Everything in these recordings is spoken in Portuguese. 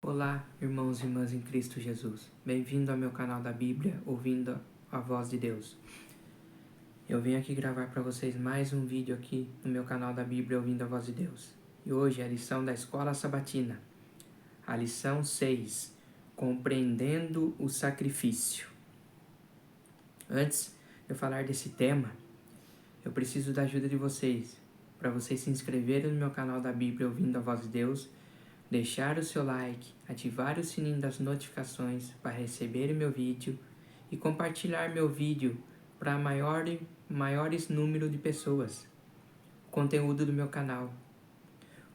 Olá, irmãos e irmãs em Cristo Jesus. Bem-vindo ao meu canal da Bíblia, ouvindo a voz de Deus. Eu venho aqui gravar para vocês mais um vídeo aqui no meu canal da Bíblia, ouvindo a voz de Deus. E hoje é a lição da Escola Sabatina, a lição 6, Compreendendo o Sacrifício. Antes de eu falar desse tema, eu preciso da ajuda de vocês, para vocês se inscreverem no meu canal da Bíblia, ouvindo a voz de Deus, deixar o seu like, ativar o sininho das notificações para receber o meu vídeo e compartilhar meu vídeo para maiores número de pessoas. O conteúdo do meu canal.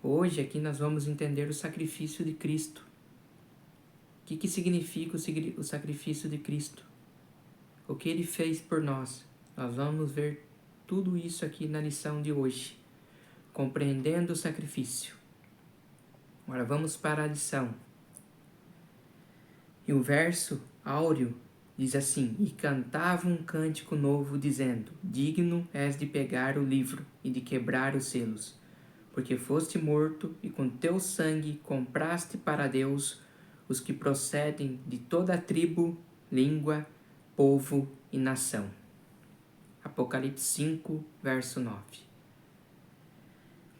Hoje aqui nós vamos entender o sacrifício de Cristo. O que significa o sacrifício de Cristo? O que Ele fez por nós? Nós vamos ver tudo isso aqui na lição de hoje. Compreendendo o sacrifício. Agora vamos para a lição. E o verso áureo diz assim: E cantava um cântico novo, dizendo: Digno és de pegar o livro e de quebrar os selos, porque foste morto e com teu sangue compraste para Deus os que procedem de toda a tribo, língua, povo e nação. Apocalipse 5, verso 9.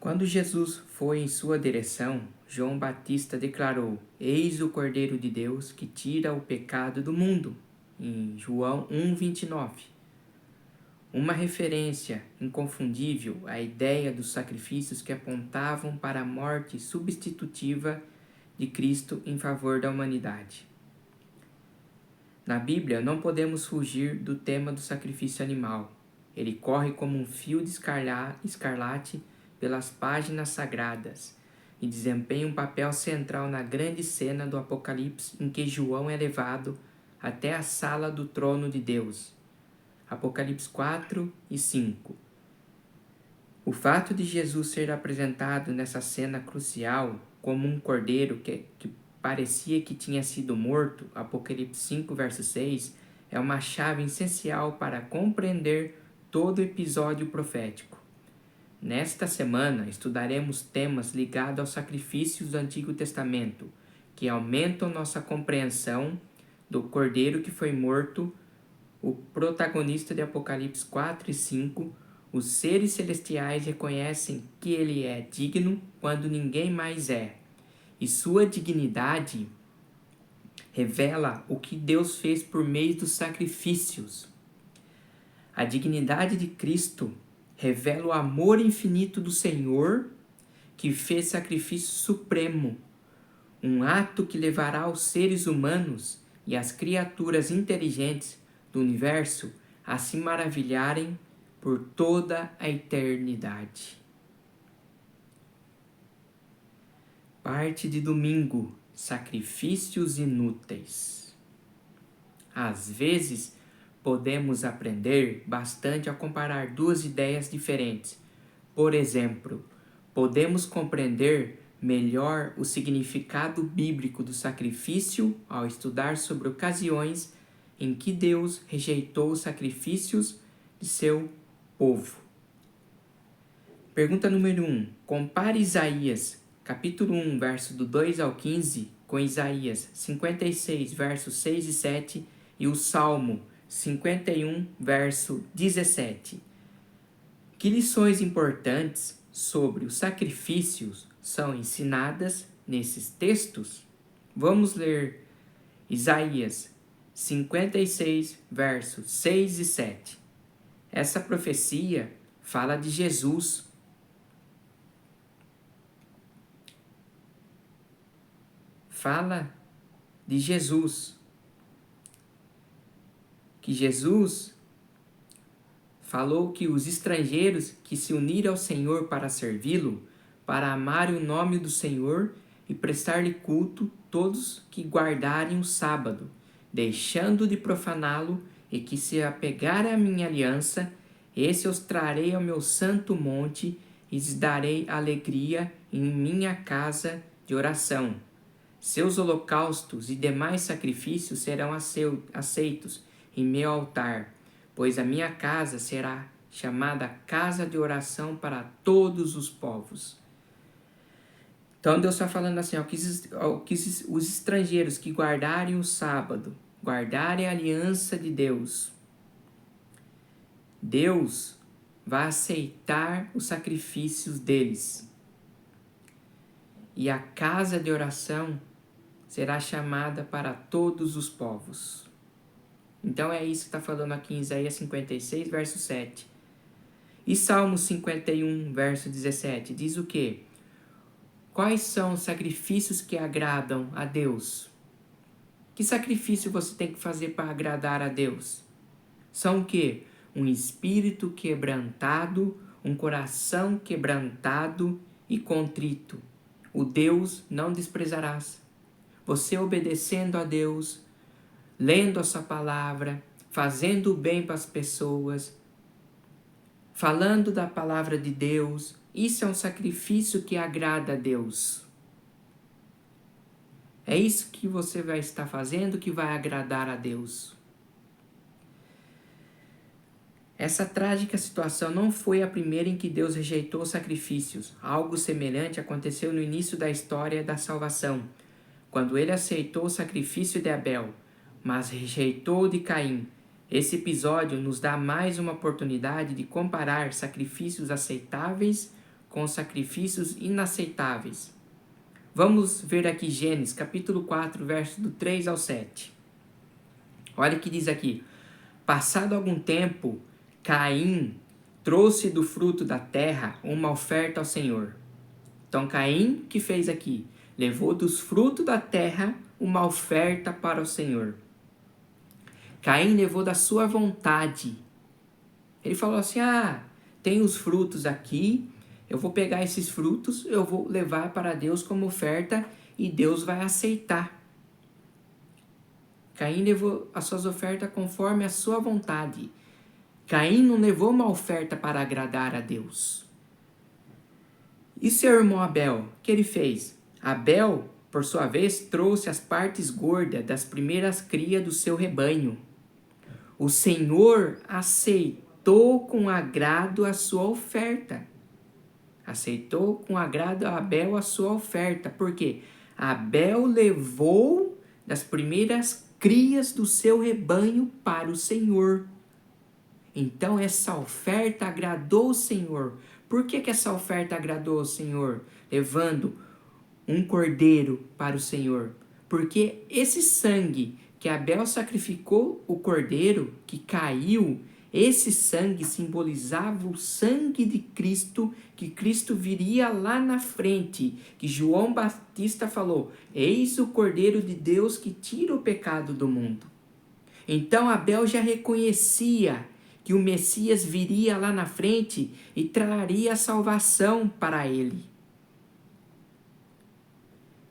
Quando Jesus foi em sua direção, João Batista declarou: Eis o Cordeiro de Deus que tira o pecado do mundo, em João 1:29. Uma referência inconfundível à ideia dos sacrifícios que apontavam para a morte substitutiva de Cristo em favor da humanidade. Na Bíblia, não podemos fugir do tema do sacrifício animal. Ele corre como um fio de escarlate pelas páginas sagradas e desempenha um papel central na grande cena do Apocalipse em que João é levado até a sala do trono de Deus. Apocalipse 4 e 5. O fato de Jesus ser apresentado nessa cena crucial como um cordeiro que parecia que tinha sido morto, Apocalipse 5, verso 6, é uma chave essencial para compreender todo o episódio profético. Nesta semana, estudaremos temas ligados aos sacrifícios do Antigo Testamento, que aumentam nossa compreensão do Cordeiro que foi morto, o protagonista de Apocalipse 4 e 5. Os seres celestiais reconhecem que ele é digno quando ninguém mais é, e sua dignidade revela o que Deus fez por meio dos sacrifícios. A dignidade de Cristo revela o amor infinito do Senhor, que fez sacrifício supremo, um ato que levará os seres humanos e as criaturas inteligentes do universo a se maravilharem por toda a eternidade. Parte de domingo: sacrifícios inúteis. Às vezes, podemos aprender bastante ao comparar duas ideias diferentes. Por exemplo, podemos compreender melhor o significado bíblico do sacrifício ao estudar sobre ocasiões em que Deus rejeitou os sacrifícios de seu povo. Pergunta número 1. Compare Isaías, capítulo 1, verso do 2 ao 15, com Isaías 56, versos 6 e 7, e o Salmo 51, verso 17. Que lições importantes sobre os sacrifícios são ensinadas nesses textos? Vamos ler Isaías 56, versos 6 e 7. Essa profecia fala de Jesus. Fala de Jesus. Que Jesus falou que os estrangeiros que se uniram ao Senhor para servi-lo, para amarem o nome do Senhor e prestar-lhe culto, todos que guardarem o sábado, deixando de profaná-lo, e que se apegarem à minha aliança, esse os trarei ao meu santo monte e lhes darei alegria em minha casa de oração. Seus holocaustos e demais sacrifícios serão aceitos em meu altar, pois a minha casa será chamada casa de oração para todos os povos. Então Deus está falando assim, os estrangeiros que guardarem o sábado, guardarem a aliança de Deus, Deus vai aceitar os sacrifícios deles. E a casa de oração será chamada para todos os povos. Então é isso que está falando aqui em Isaías 56, verso 7. E Salmo 51, verso 17, diz o quê? Quais são os sacrifícios que agradam a Deus? Que sacrifício você tem que fazer para agradar a Deus? São o quê? Um espírito quebrantado, um coração quebrantado e contrito. O Deus não desprezarás. Você obedecendo a Deus, lendo a sua palavra, fazendo o bem para as pessoas, falando da palavra de Deus, isso é um sacrifício que agrada a Deus. É isso que você vai estar fazendo que vai agradar a Deus. Essa trágica situação não foi a primeira em que Deus rejeitou os sacrifícios. Algo semelhante aconteceu no início da história da salvação, quando ele aceitou o sacrifício de Abel, mas rejeitou o de Caim. Esse episódio nos dá mais uma oportunidade de comparar sacrifícios aceitáveis com sacrifícios inaceitáveis. Vamos ver aqui Gênesis, capítulo 4, versos do 3 ao 7. Olha o que diz aqui. Passado algum tempo, Caim trouxe do fruto da terra uma oferta ao Senhor. Então Caim, que fez aqui? Levou dos frutos da terra uma oferta para o Senhor. Caim levou da sua vontade. Ele falou assim, tem os frutos aqui, eu vou pegar esses frutos, eu vou levar para Deus como oferta e Deus vai aceitar. Caim levou as suas ofertas conforme a sua vontade. Caim não levou uma oferta para agradar a Deus. E seu irmão Abel, o que ele fez? Abel, por sua vez, trouxe as partes gordas das primeiras crias do seu rebanho. O Senhor aceitou com agrado a sua oferta. Aceitou com agrado a Abel a sua oferta. Por quê? Abel levou das primeiras crias do seu rebanho para o Senhor. Então essa oferta agradou o Senhor. Por que essa oferta agradou o Senhor? Levando um cordeiro para o Senhor. Porque esse sangue que Abel sacrificou, o cordeiro que caiu, esse sangue simbolizava o sangue de Cristo, que Cristo viria lá na frente, que João Batista falou, eis o Cordeiro de Deus que tira o pecado do mundo. Então Abel já reconhecia que o Messias viria lá na frente e traria a salvação para ele.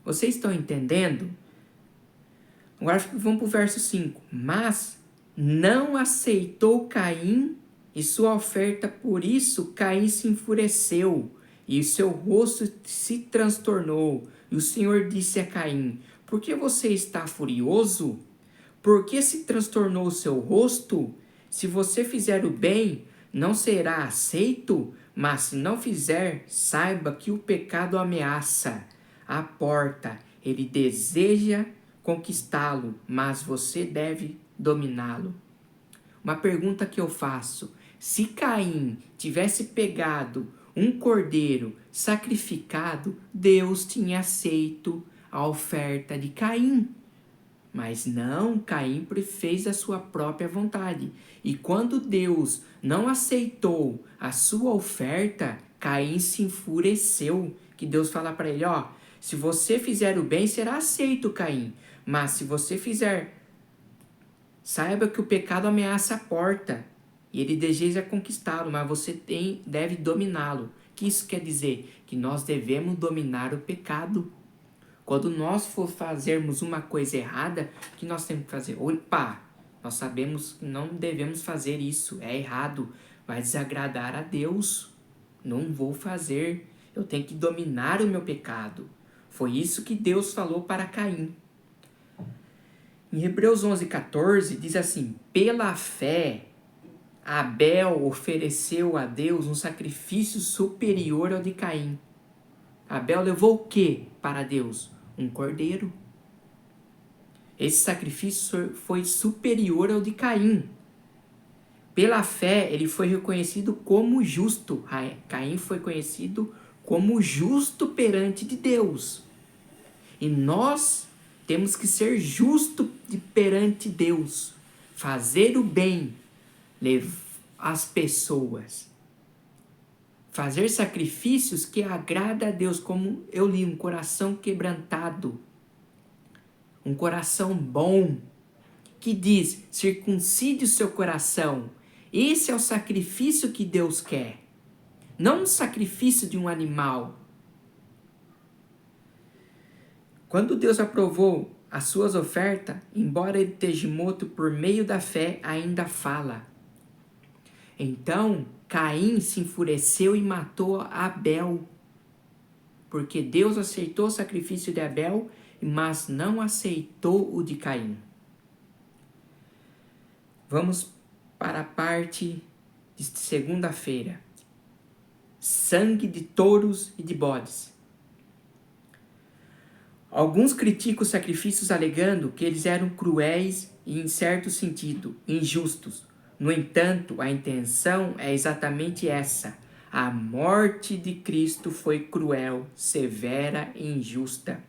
Vocês estão entendendo? Agora vamos para o verso 5. Mas não aceitou Caim e sua oferta, por isso Caim se enfureceu e seu rosto se transtornou. E o Senhor disse a Caim, por que você está furioso? Por que se transtornou o seu rosto? Se você fizer o bem, não será aceito, mas se não fizer, saiba que o pecado ameaça a porta. Ele deseja conquistá-lo, mas você deve dominá-lo. Uma pergunta que eu faço, se Caim tivesse pegado um cordeiro sacrificado, Deus tinha aceito a oferta de Caim. Mas não, Caim fez a sua própria vontade. E quando Deus não aceitou a sua oferta, Caim se enfureceu. Que Deus fala para ele, se você fizer o bem, será aceito, Caim. Mas se você fizer, saiba que o pecado ameaça a porta. E ele deseja conquistá-lo, mas você deve dominá-lo. O que isso quer dizer? Que nós devemos dominar o pecado. Quando nós for fazermos uma coisa errada, o que nós temos que fazer? Opa, nós sabemos que não devemos fazer isso, é errado, vai desagradar a Deus. Não vou fazer, eu tenho que dominar o meu pecado. Foi isso que Deus falou para Caim. Em Hebreus 11:14 diz assim, pela fé, Abel ofereceu a Deus um sacrifício superior ao de Caim. Abel levou o que para Deus? Um cordeiro. Esse sacrifício foi superior ao de Caim. Pela fé, ele foi reconhecido como justo. Caim foi conhecido como justo perante de Deus. E nós temos que ser justos perante Deus. Fazer o bem, levar as pessoas. Fazer sacrifícios que agrada a Deus, como eu li, um coração quebrantado. Um coração bom, que diz, circuncide o seu coração. Esse é o sacrifício que Deus quer. Não o sacrifício de um animal. Quando Deus aprovou as suas ofertas, embora ele esteja morto por meio da fé, ainda fala. Então, Caim se enfureceu e matou Abel. Porque Deus aceitou o sacrifício de Abel, mas não aceitou o de Caim. Vamos para a parte de segunda-feira. Sangue de touros e de bodes. Alguns criticam os sacrifícios alegando que eles eram cruéis e, em certo sentido, injustos. No entanto, a intenção é exatamente essa. A morte de Cristo foi cruel, severa e injusta.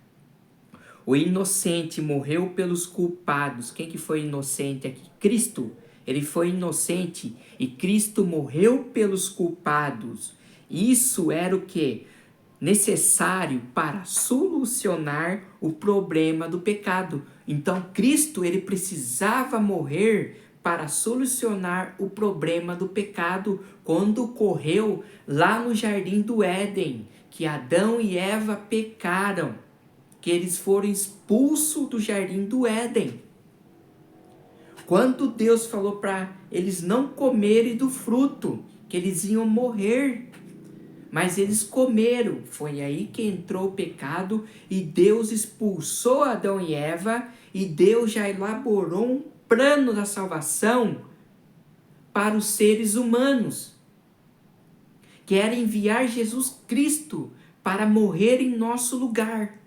O inocente morreu pelos culpados. Quem que foi inocente aqui? Cristo. Ele foi inocente e Cristo morreu pelos culpados. Isso era o que? Necessário para solucionar o problema do pecado. Então, Cristo, ele precisava morrer para solucionar o problema do pecado quando ocorreu lá no Jardim do Éden, que Adão e Eva pecaram, que eles foram expulsos do Jardim do Éden. Quando Deus falou para eles não comerem do fruto, que eles iam morrer, mas eles comeram. Foi aí que entrou o pecado e Deus expulsou Adão e Eva e Deus já elaborou um plano da salvação para os seres humanos, que era enviar Jesus Cristo para morrer em nosso lugar.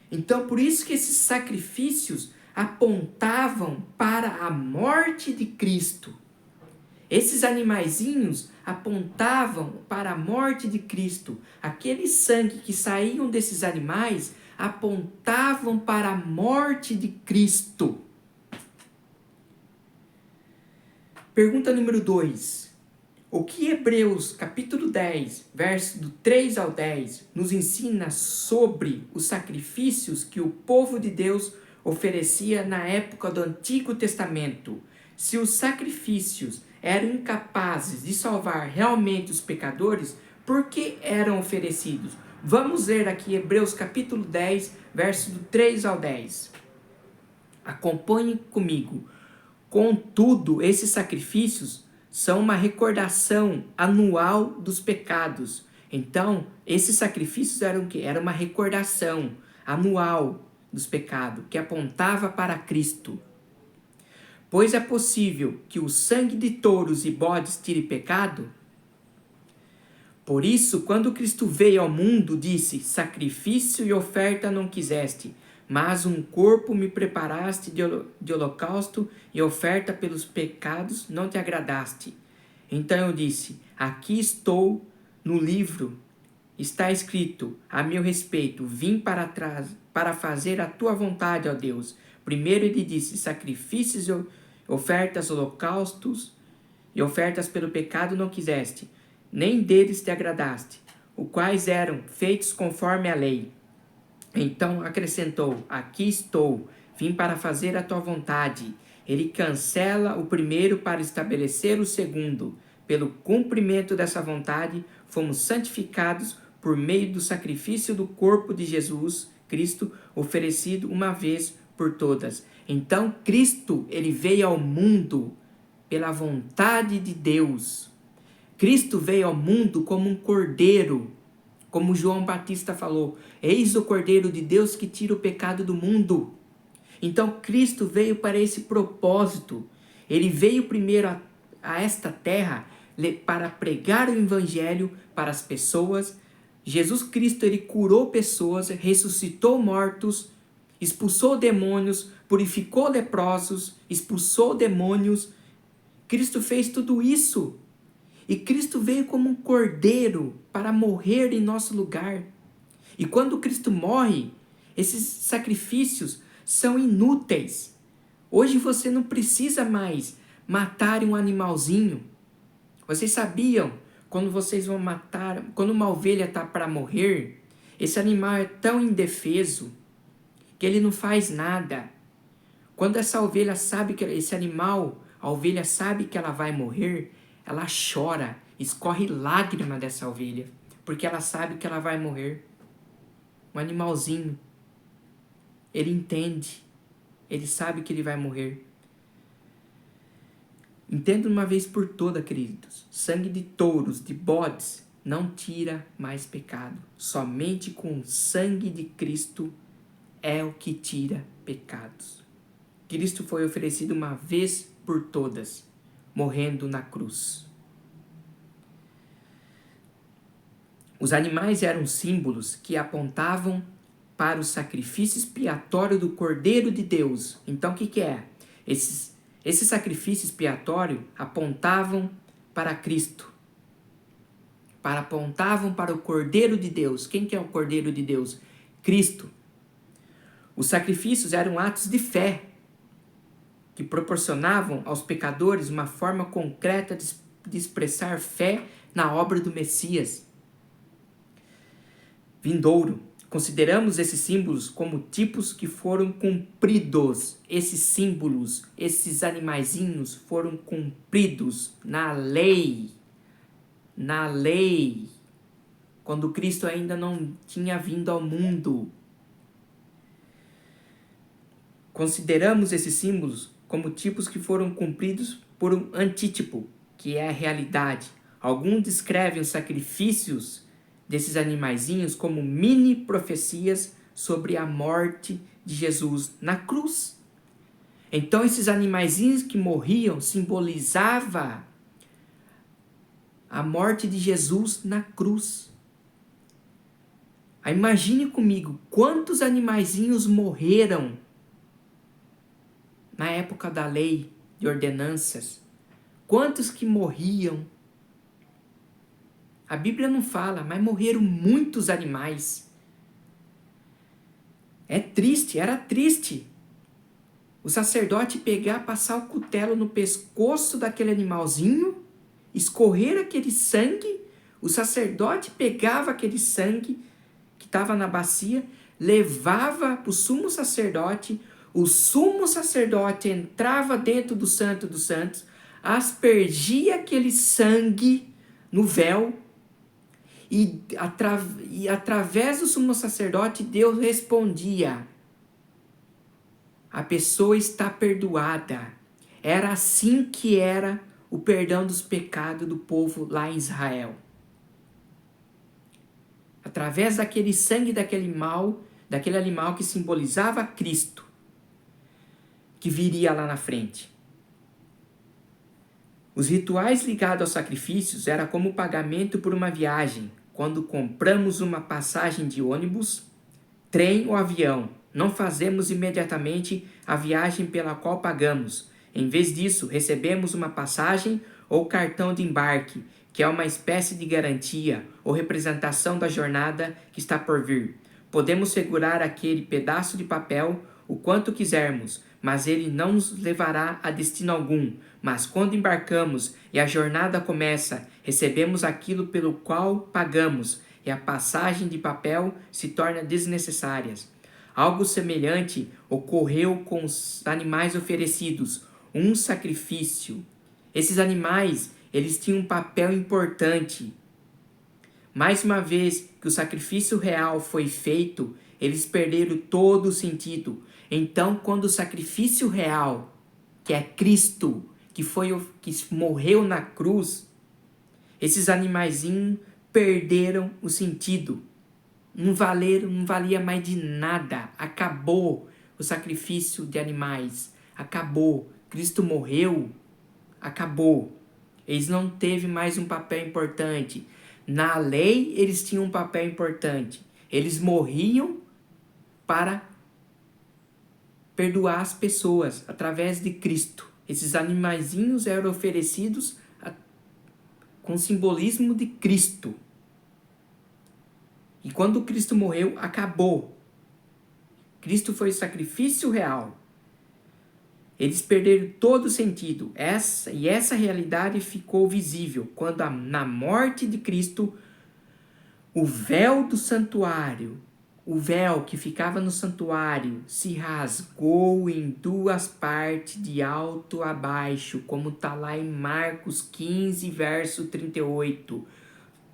Então, por isso que esses sacrifícios apontavam para a morte de Cristo. Esses animaizinhos apontavam para a morte de Cristo. Aquele sangue que saíam desses animais apontavam para a morte de Cristo. Pergunta número 2. O que Hebreus capítulo 10, verso do 3 ao 10, nos ensina sobre os sacrifícios que o povo de Deus oferecia na época do Antigo Testamento? Se os sacrifícios eram incapazes de salvar realmente os pecadores, por que eram oferecidos? Vamos ler aqui Hebreus capítulo 10, verso do 3 ao 10. Acompanhe comigo. Contudo, esses sacrifícios são uma recordação anual dos pecados. Então, esses sacrifícios eram o quê? Era uma recordação anual dos pecados, que apontava para Cristo. Pois é possível que o sangue de touros e bodes tire pecado? Por isso, quando Cristo veio ao mundo, disse, sacrifício e oferta não quiseste, mas um corpo me preparaste de holocausto e oferta pelos pecados não te agradaste. Então eu disse, aqui estou no livro, está escrito a meu respeito, vim para trás para fazer a tua vontade, ó Deus. Primeiro ele disse, sacrifícios e ofertas, holocaustos e ofertas pelo pecado não quiseste, nem deles te agradaste, os quais eram feitos conforme a lei. Então acrescentou, aqui estou, vim para fazer a tua vontade. Ele cancela o primeiro para estabelecer o segundo. Pelo cumprimento dessa vontade, fomos santificados por meio do sacrifício do corpo de Jesus Cristo, oferecido uma vez por todas. Então Cristo, ele veio ao mundo pela vontade de Deus. Cristo veio ao mundo como um cordeiro, como João Batista falou, eis o cordeiro de Deus que tira o pecado do mundo. Então Cristo veio para esse propósito. Ele veio primeiro a esta terra para pregar o evangelho para as pessoas. Jesus Cristo, ele curou pessoas, ressuscitou mortos, expulsou demônios, purificou leprosos, expulsou demônios. Cristo fez tudo isso. E Cristo veio como um cordeiro para morrer em nosso lugar. E quando Cristo morre, esses sacrifícios são inúteis. Hoje você não precisa mais matar um animalzinho. Vocês sabiam, quando vocês vão matar, quando uma ovelha está para morrer, esse animal é tão indefeso que ele não faz nada. Quando essa ovelha sabe que esse animal, a ovelha sabe que ela vai morrer, ela chora, escorre lágrima dessa ovelha, porque ela sabe que ela vai morrer. Um animalzinho, ele entende, ele sabe que ele vai morrer. Entenda uma vez por todas, queridos, sangue de touros, de bodes, não tira mais pecado. Somente com o sangue de Cristo é o que tira pecados. Cristo foi oferecido uma vez por todas, morrendo na cruz. Os animais eram símbolos que apontavam para o sacrifício expiatório do Cordeiro de Deus. Então, o que é? Esse sacrifício expiatório apontavam para Cristo. Apontavam para o Cordeiro de Deus. Quem que é o Cordeiro de Deus? Cristo. Os sacrifícios eram atos de fé, que proporcionavam aos pecadores uma forma concreta de expressar fé na obra do Messias vindouro. Consideramos esses símbolos como tipos que foram cumpridos. Esses símbolos, esses animaizinhos foram cumpridos na lei. Na lei. Quando Cristo ainda não tinha vindo ao mundo. Consideramos esses símbolos como tipos que foram cumpridos por um antítipo, que é a realidade. Alguns descrevem os sacrifícios desses animaizinhos como mini profecias sobre a morte de Jesus na cruz. Então esses animaizinhos que morriam simbolizavam a morte de Jesus na cruz. Imagine comigo quantos animaizinhos morreram na época da lei de ordenanças. Quantos que morriam? A Bíblia não fala, mas morreram muitos animais. É triste, era triste. O sacerdote pegar, passar o cutelo no pescoço daquele animalzinho, escorrer aquele sangue, o sacerdote pegava aquele sangue que estava na bacia, levava para o sumo sacerdote entrava dentro do Santo dos Santos, aspergia aquele sangue no véu, e através do sumo sacerdote, Deus respondia: a pessoa está perdoada. Era assim que era o perdão dos pecados do povo lá em Israel. Através daquele sangue daquele animal que simbolizava Cristo, que viria lá na frente. Os rituais ligados aos sacrifícios eram como pagamento por uma viagem. Quando compramos uma passagem de ônibus, trem ou avião, não fazemos imediatamente a viagem pela qual pagamos. Em vez disso, recebemos uma passagem ou cartão de embarque, que é uma espécie de garantia ou representação da jornada que está por vir. Podemos segurar aquele pedaço de papel o quanto quisermos, mas ele não nos levará a destino algum. Mas quando embarcamos e a jornada começa, recebemos aquilo pelo qual pagamos, e a passagem de papel se torna desnecessária. Algo semelhante ocorreu com os animais oferecidos, um sacrifício. Esses animais, eles tinham um papel importante. Mais uma vez que o sacrifício real foi feito, eles perderam todo o sentido. Então, quando o sacrifício real, que é Cristo, que morreu na cruz, esses animaizinhos perderam o sentido. Não valia mais de nada. Acabou o sacrifício de animais. Acabou. Cristo morreu. Acabou. Eles não teve mais um papel importante. Na lei, eles tinham um papel importante. Eles morriam para perdoar as pessoas através de Cristo. Esses animaizinhos eram oferecidos com simbolismo de Cristo. E quando Cristo morreu, acabou. Cristo foi o sacrifício real. Eles perderam todo o sentido. Essa realidade ficou visível quando na morte de Cristo, o véu do santuário, o véu que ficava no santuário, se rasgou em duas partes de alto a baixo, como está lá em Marcos 15, verso 38.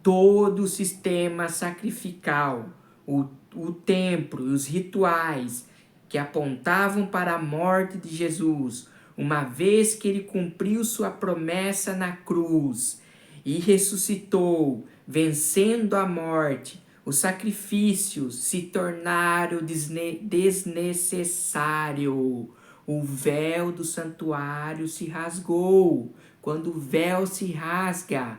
Todo o sistema sacrificial, o templo, os rituais que apontavam para a morte de Jesus, uma vez que ele cumpriu sua promessa na cruz e ressuscitou, vencendo a morte, os sacrifícios se tornaram desnecessários. O véu do santuário se rasgou. Quando o véu se rasga,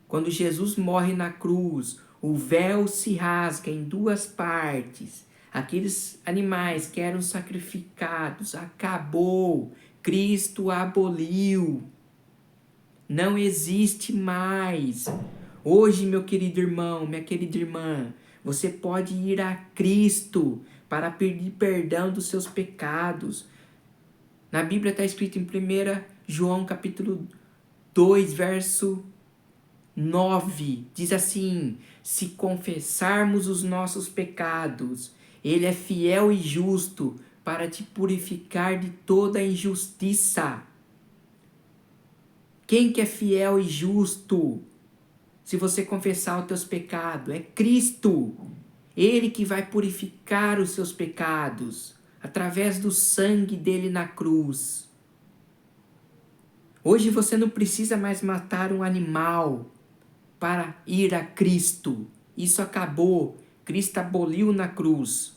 quando Jesus morre na cruz, o véu se rasga em duas partes. Aqueles animais que eram sacrificados, acabou. Cristo aboliu. Não existe mais. Hoje, meu querido irmão, minha querida irmã, você pode ir a Cristo para pedir perdão dos seus pecados. Na Bíblia está escrito em 1 João capítulo 2, verso 9, diz assim: se confessarmos os nossos pecados, Ele é fiel e justo para te purificar de toda injustiça. Quem que é fiel e justo? Se você confessar os teus pecados, é Cristo. Ele que vai purificar os seus pecados através do sangue dele na cruz. Hoje você não precisa mais matar um animal para ir a Cristo. Isso acabou. Cristo aboliu na cruz.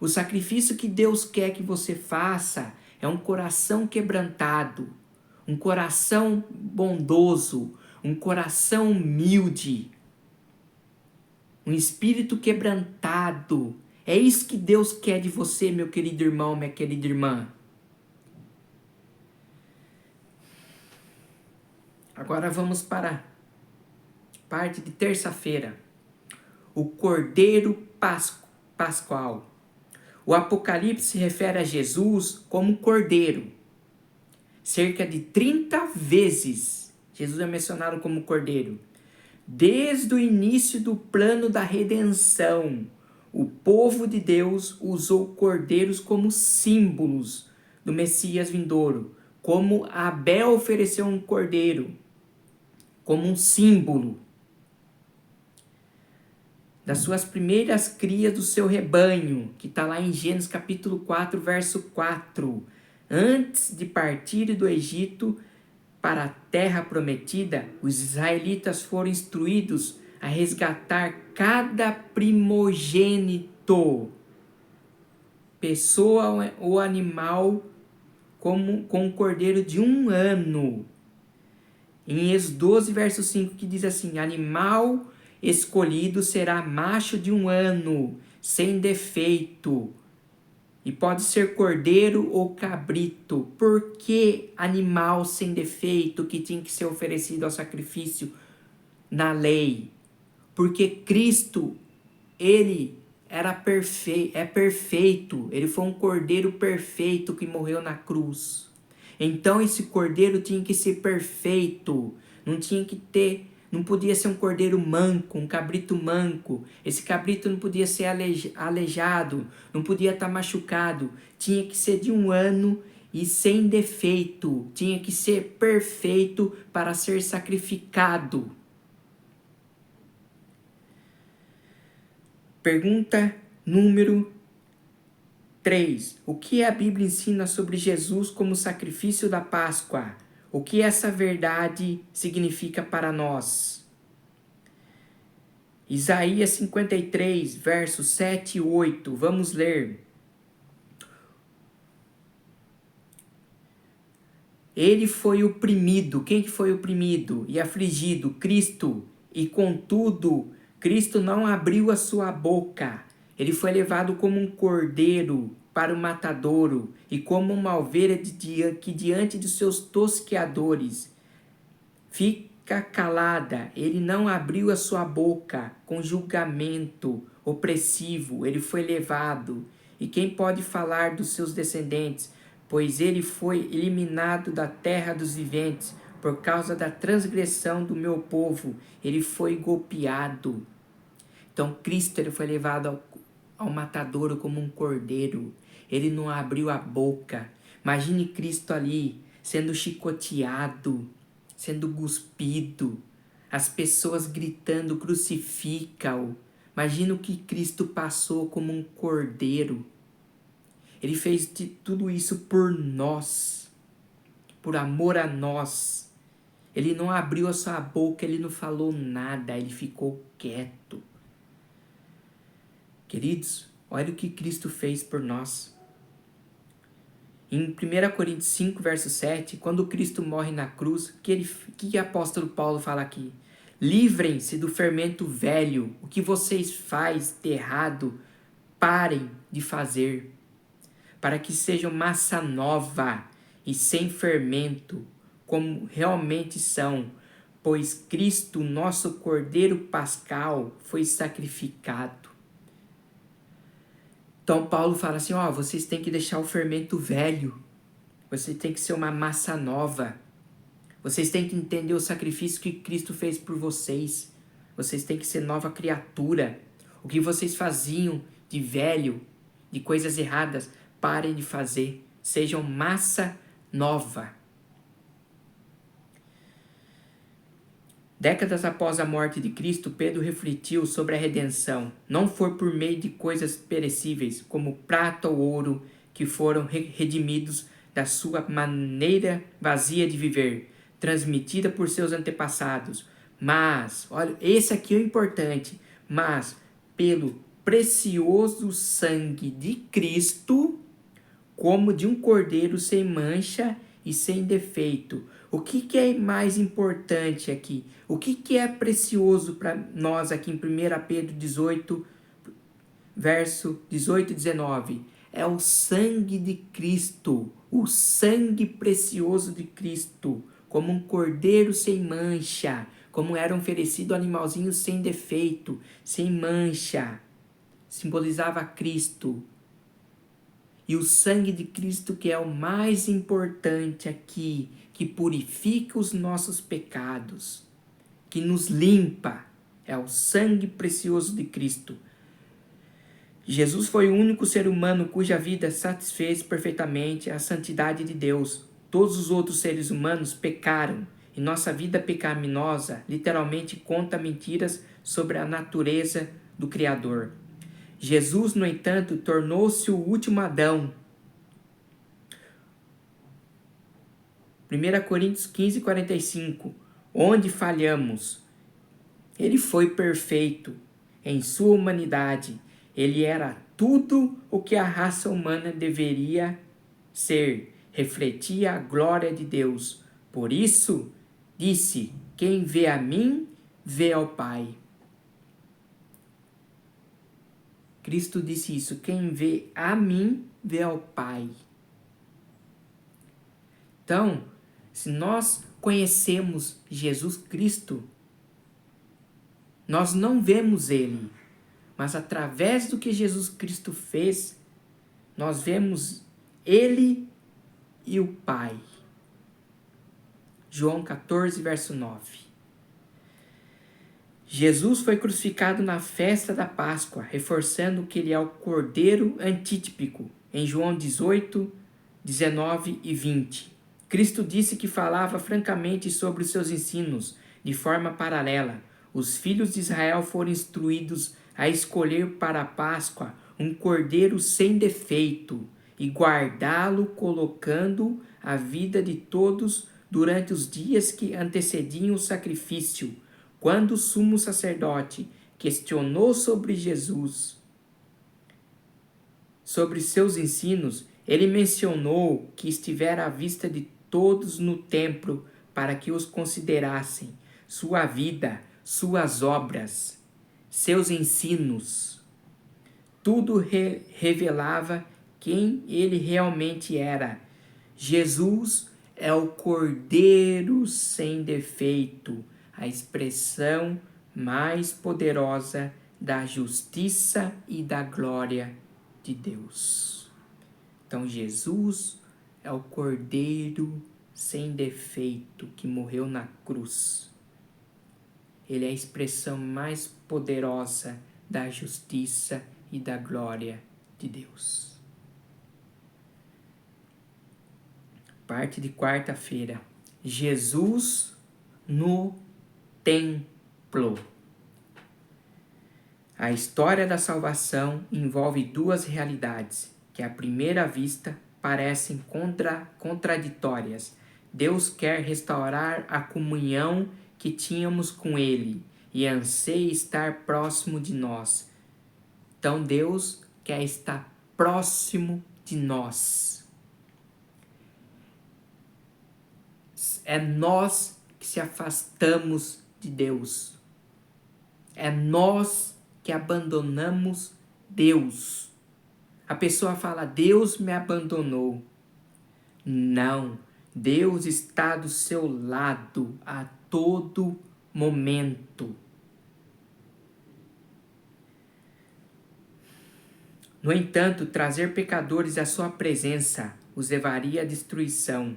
O sacrifício que Deus quer que você faça é um coração quebrantado, um coração bondoso, um coração humilde, um espírito quebrantado. É isso que Deus quer de você, meu querido irmão, minha querida irmã. Agora vamos para a parte de terça-feira. O Cordeiro Pascual. O Apocalipse se refere a Jesus como Cordeiro. Cerca de 30 vezes Jesus é mencionado como Cordeiro. Desde o início do plano da redenção, o povo de Deus usou cordeiros como símbolos do Messias vindouro, como Abel ofereceu um cordeiro, como um símbolo das suas primeiras crias do seu rebanho, que está lá em Gênesis capítulo 4, verso 4. Antes de partirem do Egito para a terra prometida, os israelitas foram instruídos a resgatar cada primogênito, pessoa ou animal, com um cordeiro de 1 ano. Em Êxodo 12, verso 5, que diz assim: animal escolhido será macho de 1 ano, sem defeito, e pode ser cordeiro ou cabrito. Por que animal sem defeito que tinha que ser oferecido ao sacrifício na lei? Porque Cristo, ele era perfeito, ele foi um cordeiro perfeito que morreu na cruz. Então esse cordeiro tinha que ser perfeito, não podia ser um cordeiro manco, um cabrito manco. Esse cabrito não podia ser aleijado, não podia estar machucado. Tinha que ser de 1 ano e sem defeito. Tinha que ser perfeito para ser sacrificado. Pergunta número 3. O que a Bíblia ensina sobre Jesus como sacrifício da Páscoa? O que essa verdade significa para nós? Isaías 53, versos 7 e 8. Vamos ler. Ele foi oprimido. Quem que foi oprimido e afligido? Cristo. E contudo, Cristo não abriu a sua boca. Ele foi levado como um cordeiro para o matadouro e como uma ovelha que diante dos seus tosqueadores fica calada. Ele não abriu a sua boca com julgamento opressivo. Ele foi levado. E quem pode falar dos seus descendentes? Pois ele foi eliminado da terra dos viventes por causa da transgressão do meu povo. Ele foi golpeado. Então Cristo ele foi levado ao matadouro como um cordeiro. Ele não abriu a boca. Imagine Cristo ali sendo chicoteado, sendo cuspido, as pessoas gritando crucifica-o. Imagina o que Cristo passou como um cordeiro. Ele fez tudo isso por nós, por amor a nós. Ele não abriu a sua boca, ele não falou nada, ele ficou quieto. Queridos, olha o que Cristo fez por nós. Em 1 Coríntios 5, verso 7, quando Cristo morre na cruz, o que o apóstolo Paulo fala aqui? Livrem-se do fermento velho, o que vocês fazem de errado, parem de fazer, para que sejam massa nova e sem fermento, como realmente são, pois Cristo, nosso Cordeiro Pascal, foi sacrificado. Então Paulo fala assim, vocês têm que deixar o fermento velho, vocês têm que ser uma massa nova, vocês têm que entender o sacrifício que Cristo fez por vocês, vocês têm que ser nova criatura, o que vocês faziam de velho, de coisas erradas, parem de fazer, sejam massa nova. Décadas após a morte de Cristo, Pedro refletiu sobre a redenção. Não foi por meio de coisas perecíveis, como prata ou ouro, que foram redimidos da sua maneira vazia de viver, transmitida por seus antepassados. Mas, olha, esse aqui é o importante, mas pelo precioso sangue de Cristo, como de um cordeiro sem mancha e sem defeito. O que é mais importante aqui? O que é precioso para nós aqui em 1 Pedro 18, verso 18 e 19? É o sangue de Cristo, o sangue precioso de Cristo, como um cordeiro sem mancha, como era oferecido animalzinho sem defeito, sem mancha, simbolizava Cristo. E o sangue de Cristo, que é o mais importante aqui, que purifica os nossos pecados, que nos limpa, é o sangue precioso de Cristo. Jesus foi o único ser humano cuja vida satisfez perfeitamente a santidade de Deus. Todos os outros seres humanos pecaram, e nossa vida pecaminosa literalmente conta mentiras sobre a natureza do Criador. Jesus, no entanto, tornou-se o último Adão. 1 Coríntios 15, 45. Onde falhamos? Ele foi perfeito em sua humanidade. Ele era tudo o que a raça humana deveria ser. Refletia a glória de Deus. Por isso, disse, quem vê a mim, vê ao Pai. Cristo disse isso, quem vê a mim, vê ao Pai. Então, se nós conhecemos Jesus Cristo, nós não vemos Ele, mas através do que Jesus Cristo fez, nós vemos Ele e o Pai. João 14, verso 9. Jesus foi crucificado na festa da Páscoa, reforçando que ele é o Cordeiro antítipico, em João 18, 19 e 20. Cristo disse que falava francamente sobre os seus ensinos, de forma paralela. Os filhos de Israel foram instruídos a escolher para a Páscoa um cordeiro sem defeito e guardá-lo, colocando a vida de todos durante os dias que antecediam o sacrifício. Quando o sumo sacerdote questionou sobre Jesus, sobre seus ensinos, ele mencionou que estivera à vista de todos no templo para que os considerassem, sua vida, suas obras, seus ensinos. Tudo revelava quem ele realmente era. Jesus é o Cordeiro sem defeito, a expressão mais poderosa da justiça e da glória de Deus. Então, Jesus é o Cordeiro sem defeito que morreu na cruz. Ele é a expressão mais poderosa da justiça e da glória de Deus. Parte de quarta-feira. Jesus no templo. A história da salvação envolve duas realidades que à primeira vista parecem contraditórias. Deus quer restaurar a comunhão que tínhamos com Ele e anseia estar próximo de nós. Então Deus quer estar próximo de nós. É nós que se afastamos de Deus. É nós que abandonamos Deus. A pessoa fala, Deus me abandonou. Não, Deus está do seu lado a todo momento. No entanto, trazer pecadores à sua presença os levaria à destruição.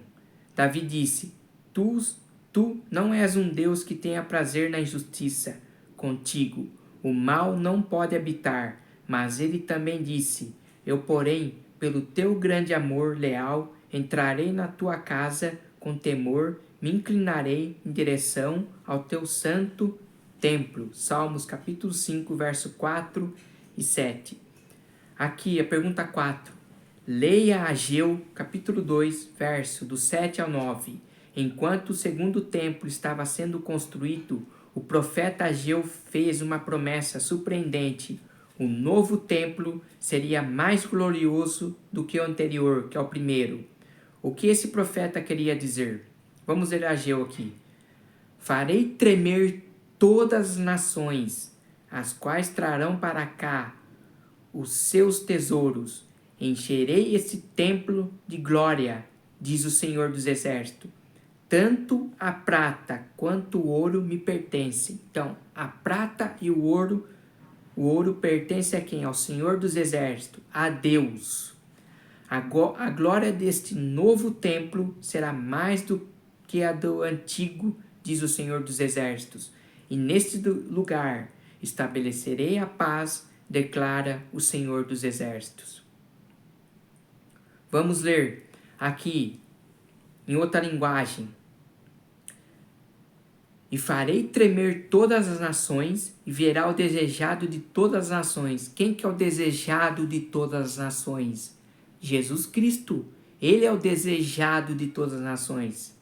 Davi disse, tu não és um Deus que tenha prazer na injustiça. Contigo o mal não pode habitar. Mas ele também disse, eu, porém, pelo teu grande amor leal, entrarei na tua casa com temor, me inclinarei em direção ao teu santo templo. Salmos capítulo 5, verso 4 e 7. Aqui a pergunta 4. Leia Ageu capítulo 2, verso do 7 ao 9. Enquanto o segundo templo estava sendo construído, o profeta Ageu fez uma promessa surpreendente. O novo templo seria mais glorioso do que o anterior, que é o primeiro. O que esse profeta queria dizer? Vamos ler Ageu aqui. Farei tremer todas as nações, as quais trarão para cá os seus tesouros. Encherei esse templo de glória, diz o Senhor dos Exércitos. Tanto a prata quanto o ouro me pertencem. Então, a prata e o ouro pertence a quem? Ao Senhor dos Exércitos, a Deus. A glória deste novo templo será mais do que a do antigo, diz o Senhor dos Exércitos. E neste lugar estabelecerei a paz, declara o Senhor dos Exércitos. Vamos ler aqui em outra linguagem. E farei tremer todas as nações, e verá o desejado de todas as nações. Quem que é o desejado de todas as nações? Jesus Cristo. Ele é o desejado de todas as nações.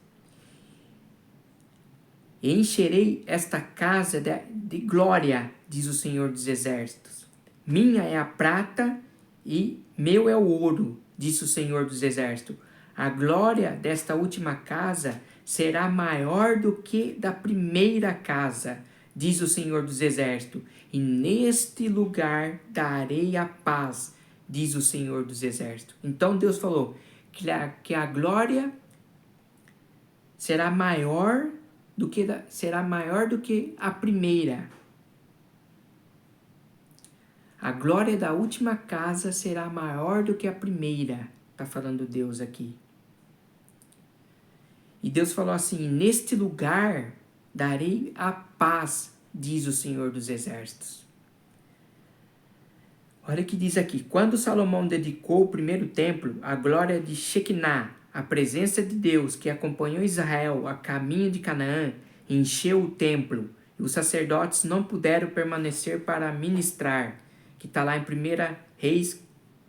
E encherei esta casa de glória, diz o Senhor dos Exércitos. Minha é a prata e meu é o ouro, disse o Senhor dos Exércitos. A glória desta última casa será maior do que da primeira casa, diz o Senhor dos Exércitos. E neste lugar darei a paz, diz o Senhor dos Exércitos. Então Deus falou que a glória será maior do que a primeira. A glória da última casa será maior do que a primeira. Está falando Deus aqui. E Deus falou assim, neste lugar darei a paz, diz o Senhor dos Exércitos. Olha o que diz aqui. Quando Salomão dedicou o primeiro templo, a glória de Shekinah, a presença de Deus que acompanhou Israel a caminho de Canaã, encheu o templo. E os sacerdotes não puderam permanecer para ministrar. Que está lá em 1 Reis,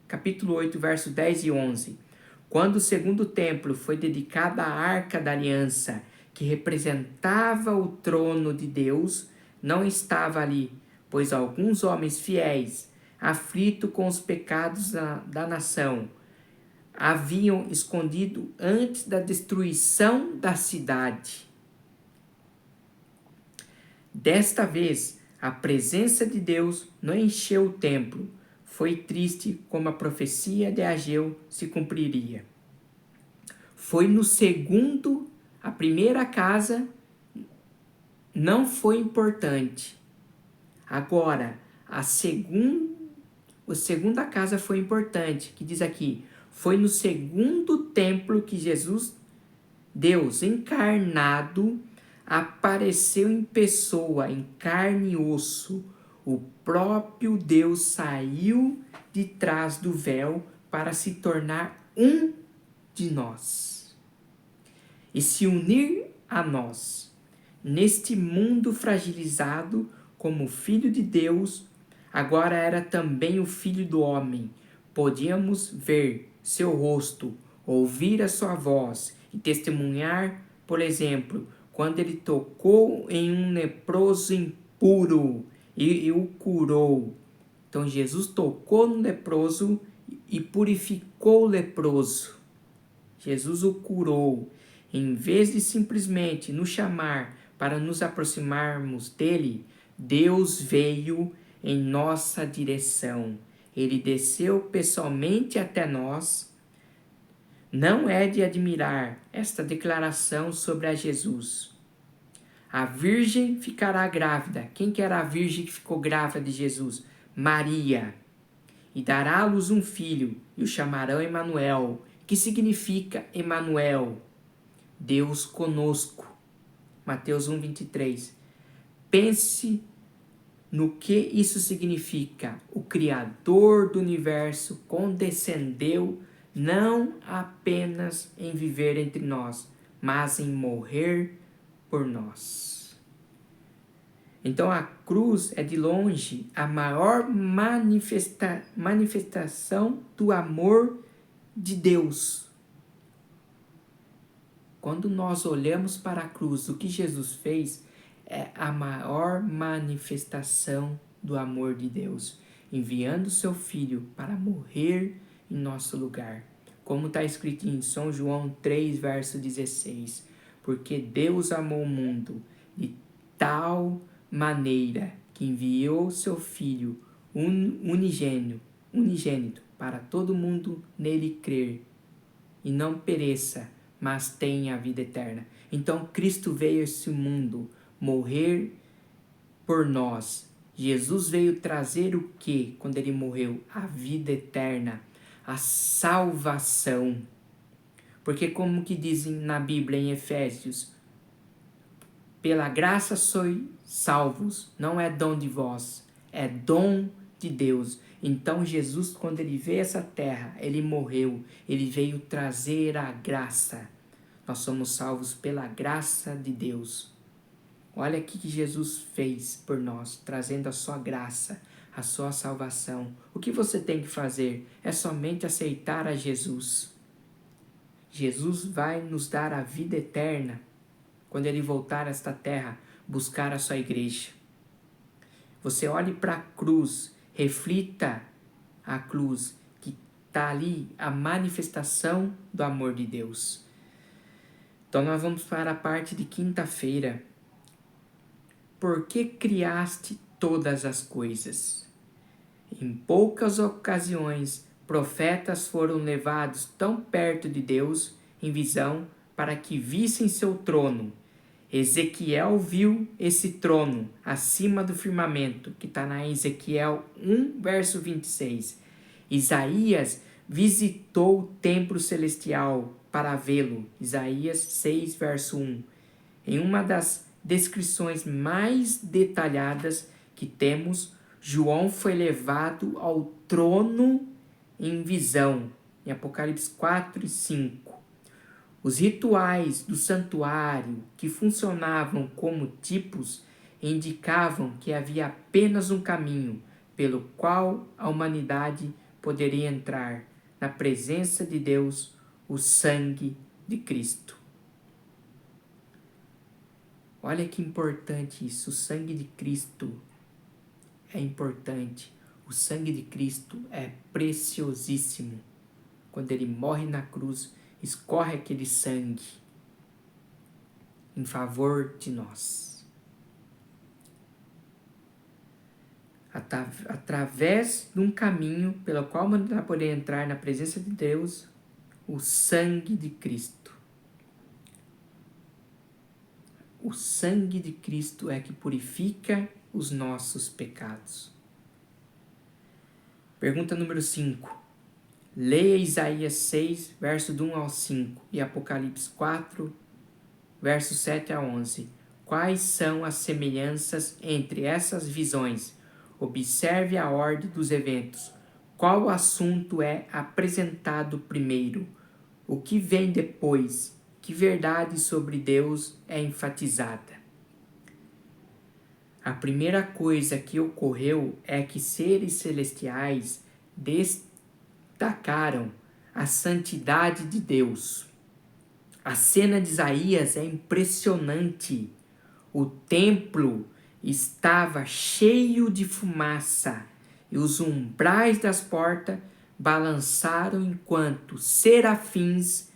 capítulo 8, versos 10 e 11. Quando o segundo templo foi dedicado à Arca da Aliança, que representava o trono de Deus, não estava ali, pois alguns homens fiéis, aflitos com os pecados da nação, haviam escondido antes da destruição da cidade. Desta vez, a presença de Deus não encheu o templo. Foi triste como a profecia de Ageu se cumpriria. Foi no segundo, a primeira casa não foi importante. Agora, a segunda casa foi importante, que diz aqui, foi no segundo templo que Jesus, Deus encarnado, apareceu em pessoa, em carne e osso. O próprio Deus saiu de trás do véu para se tornar um de nós e se unir a nós. Neste mundo fragilizado, como Filho de Deus, agora era também o Filho do Homem. Podíamos ver seu rosto, ouvir a sua voz e testemunhar, por exemplo, quando ele tocou em um leproso impuro e o curou. Então Jesus tocou no leproso e purificou o leproso. Jesus o curou. Em vez de simplesmente nos chamar para nos aproximarmos dele, Deus veio em nossa direção. Ele desceu pessoalmente até nós. Não é de admirar esta declaração sobre a Jesus. A virgem ficará grávida. Quem que era a virgem que ficou grávida de Jesus? Maria. E dará à luz um filho, e o chamarão Emanuel, que significa Emanuel, Deus conosco. Mateus 1:23. Pense no que isso significa. O Criador do universo condescendeu não apenas em viver entre nós, mas em morrer por nós. Então a cruz é de longe a maior manifestação do amor de Deus. Quando nós olhamos para a cruz, o que Jesus fez é a maior manifestação do amor de Deus, enviando seu Filho para morrer em nosso lugar. Como está escrito em São João 3, verso 16. Porque Deus amou o mundo de tal maneira que enviou seu Filho unigênito para todo mundo nele crer e não pereça, mas tenha a vida eterna. Então Cristo veio a esse mundo morrer por nós. Jesus veio trazer o que quando ele morreu? A vida eterna, a salvação. Porque como que dizem na Bíblia em Efésios, pela graça sois salvos, não é dom de vós, é dom de Deus. Então Jesus, quando ele veio a essa terra, ele morreu, ele veio trazer a graça. Nós somos salvos pela graça de Deus. Olha o que Jesus fez por nós, trazendo a sua graça, a sua salvação. O que você tem que fazer é somente aceitar a Jesus. Jesus vai nos dar a vida eterna quando ele voltar a esta terra, buscar a sua igreja. Você olhe para a cruz, reflita a cruz, que está ali a manifestação do amor de Deus. Então nós vamos para a parte de quinta-feira. Por que criaste todas as coisas? Em poucas ocasiões, profetas foram levados tão perto de Deus em visão para que vissem seu trono. Ezequiel viu esse trono acima do firmamento, que está na Ezequiel 1, verso 26. Isaías visitou o templo celestial para vê-lo. Isaías 6, verso 1. Em uma das descrições mais detalhadas que temos, João foi levado ao trono em visão, em Apocalipse 4 e 5. Os rituais do santuário, que funcionavam como tipos, indicavam que havia apenas um caminho pelo qual a humanidade poderia entrar na presença de Deus, o sangue de Cristo. Olha que importante isso, o sangue de Cristo é importante. O sangue de Cristo é preciosíssimo. quando ele morre na cruz, escorre aquele sangue em favor de nós. Através de um caminho pelo qual vai poder entrar na presença de Deus, o sangue de Cristo. O sangue de Cristo é que purifica os nossos pecados. Pergunta número 5. Leia Isaías 6, verso do 1 ao 5 e Apocalipse 4, verso 7 a 11. Quais são as semelhanças entre essas visões? Observe a ordem dos eventos. Qual assunto é apresentado primeiro? O que vem depois? Que verdade sobre Deus é enfatizada? A primeira coisa que ocorreu é que seres celestiais destacaram a santidade de Deus. A cena de Isaías é impressionante. O templo estava cheio de fumaça e os umbrais das portas balançaram enquanto serafins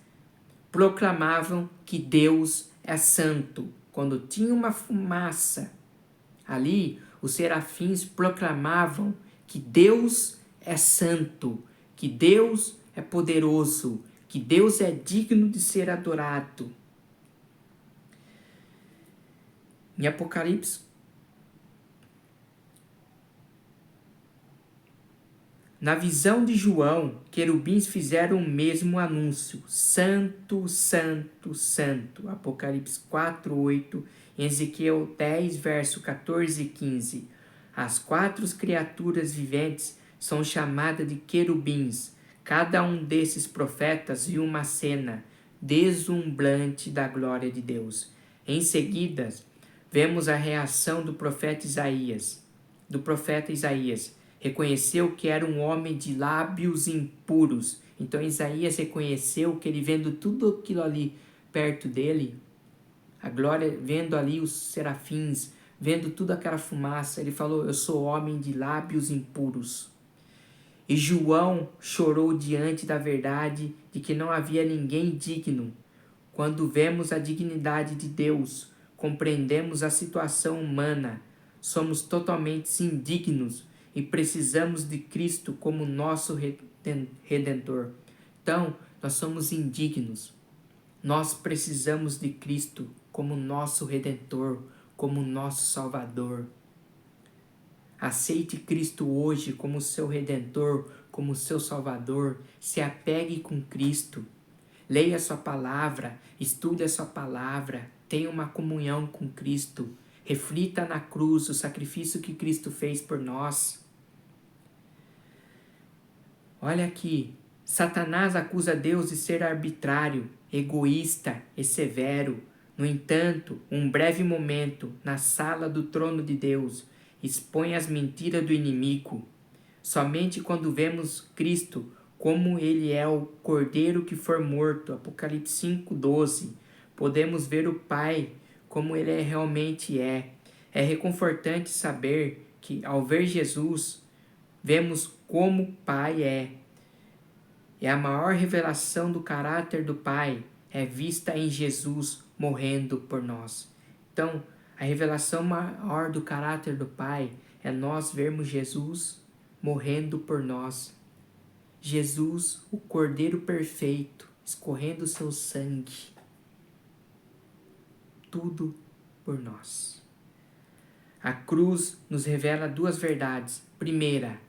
proclamavam que Deus é santo. Quando tinha uma fumaça ali, os serafins proclamavam que Deus é santo, que Deus é poderoso, que Deus é digno de ser adorado. Em Apocalipse, na visão de João, querubins fizeram o mesmo anúncio: Santo, Santo, Santo. Apocalipse 4, 8, em Ezequiel 10, verso 14 e 15. As 4 criaturas viventes são chamadas de querubins. Cada um desses profetas viu uma cena deslumbrante da glória de Deus. Em seguida, vemos a reação do profeta Isaías. Reconheceu que era um homem de lábios impuros. Então Isaías reconheceu que ele, vendo tudo aquilo ali perto dele, a glória, vendo ali os serafins, vendo toda aquela fumaça, ele falou: eu sou homem de lábios impuros. E João chorou diante da verdade de que não havia ninguém digno. Quando vemos a dignidade de Deus, compreendemos a situação humana, somos totalmente indignos e precisamos de Cristo como nosso Redentor. Então, nós somos indignos. Nós precisamos de Cristo como nosso Redentor, como nosso Salvador. Aceite Cristo hoje como seu Redentor, como seu Salvador. Se apegue com Cristo. Leia a sua palavra, estude a sua palavra, tenha uma comunhão com Cristo. Reflita na cruz o sacrifício que Cristo fez por nós. Olha aqui, Satanás acusa Deus de ser arbitrário, egoísta e severo. No entanto, um breve momento na sala do trono de Deus expõe as mentiras do inimigo. Somente quando vemos Cristo como ele é o Cordeiro que for morto, Apocalipse 5:12, podemos ver o Pai como ele realmente é. É reconfortante saber que, ao ver Jesus, vemos como o Pai é. E a maior revelação do caráter do Pai é vista em Jesus morrendo por nós. Então, a revelação maior do caráter do Pai é nós vermos Jesus morrendo por nós. Jesus, o Cordeiro perfeito, escorrendo o seu sangue. Tudo por nós. A cruz nos revela 2 verdades. Primeira,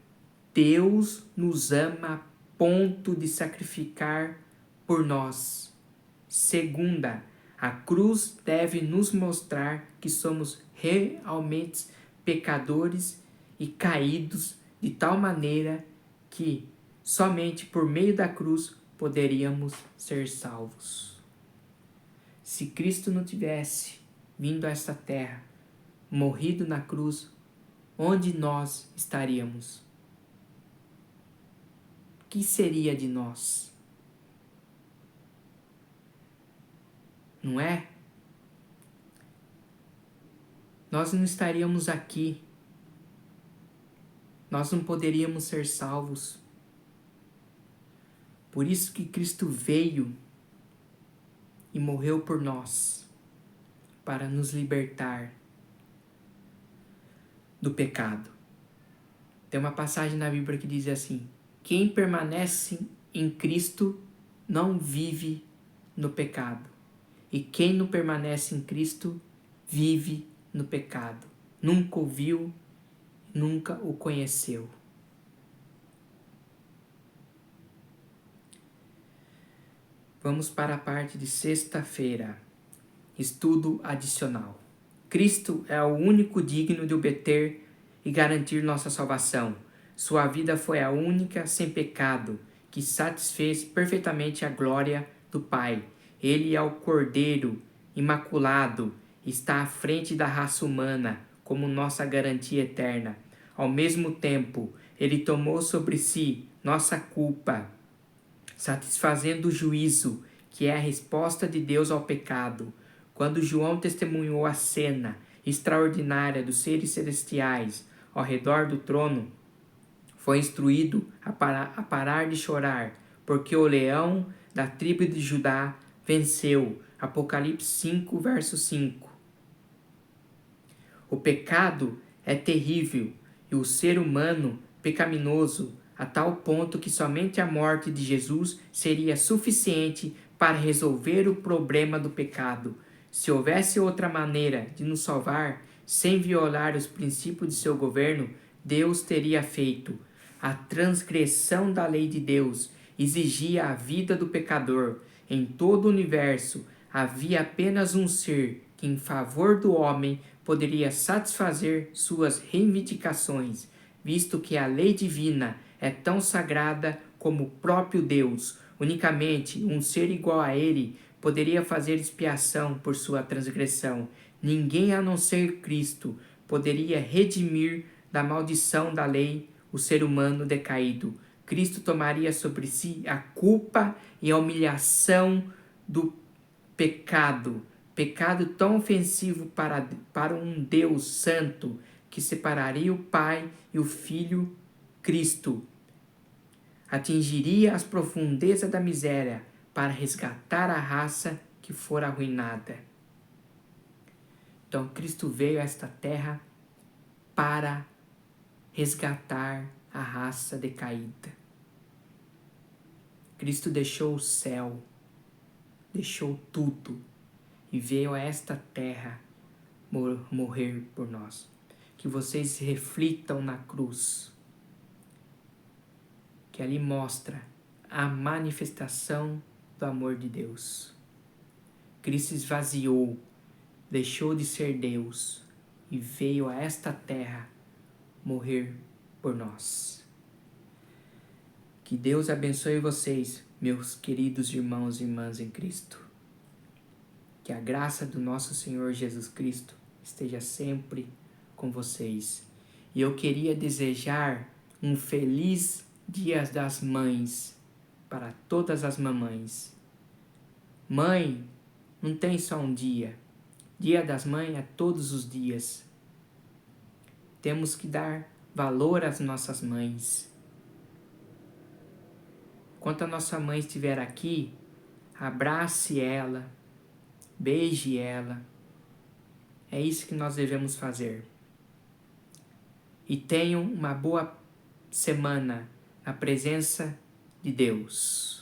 Deus nos ama a ponto de sacrificar por nós. Segunda, a cruz deve nos mostrar que somos realmente pecadores e caídos de tal maneira que somente por meio da cruz poderíamos ser salvos. Se Cristo não tivesse vindo a esta terra, morrido na cruz, onde nós estaríamos? O que seria de nós? Não é? Nós não estaríamos aqui. Nós não poderíamos ser salvos. Por isso que Cristo veio e morreu por nós, para nos libertar do pecado. Tem uma passagem na Bíblia que diz assim: quem permanece em Cristo não vive no pecado. E quem não permanece em Cristo vive no pecado. Nunca ouviu, nunca o conheceu. Vamos para a parte de sexta-feira. Estudo adicional. Cristo é o único digno de obter e garantir nossa salvação. Sua vida foi a única sem pecado, que satisfez perfeitamente a glória do Pai. Ele é o Cordeiro imaculado, está à frente da raça humana, como nossa garantia eterna. Ao mesmo tempo, ele tomou sobre si nossa culpa, satisfazendo o juízo, que é a resposta de Deus ao pecado. Quando João testemunhou a cena extraordinária dos seres celestiais ao redor do trono, foi instruído a parar de chorar, porque o leão da tribo de Judá venceu. Apocalipse 5, verso 5. O pecado é terrível e o ser humano pecaminoso a tal ponto que somente a morte de Jesus seria suficiente para resolver o problema do pecado. Se houvesse outra maneira de nos salvar, sem violar os princípios de seu governo, Deus teria feito. A transgressão da lei de Deus exigia a vida do pecador. Em todo o universo havia apenas um ser que, em favor do homem, poderia satisfazer suas reivindicações, visto que a lei divina é tão sagrada como o próprio Deus. Unicamente um ser igual a ele poderia fazer expiação por sua transgressão. Ninguém a não ser Cristo poderia redimir da maldição da lei o ser humano decaído. Cristo tomaria sobre si a culpa e a humilhação do pecado tão ofensivo para um Deus santo, que separaria o Pai e o Filho Cristo. Atingiria as profundezas da miséria para resgatar a raça que fora arruinada. Então Cristo veio a esta terra para resgatar a raça decaída. Cristo deixou o céu, deixou tudo e veio a esta terra morrer por nós. Que vocês reflitam na cruz, que ali mostra a manifestação do amor de Deus. Cristo esvaziou, deixou de ser Deus e veio a esta terra morrer por nós. Que Deus abençoe vocês, meus queridos irmãos e irmãs em Cristo. Que a graça do nosso Senhor Jesus Cristo esteja sempre com vocês. E eu queria desejar um feliz Dia das Mães para todas as mamães. Mãe não tem só um dia. Dia das Mães é todos os dias. Temos que dar valor às nossas mães. Enquanto a nossa mãe estiver aqui, abrace ela, beije ela. É isso que nós devemos fazer. E tenham uma boa semana na presença de Deus.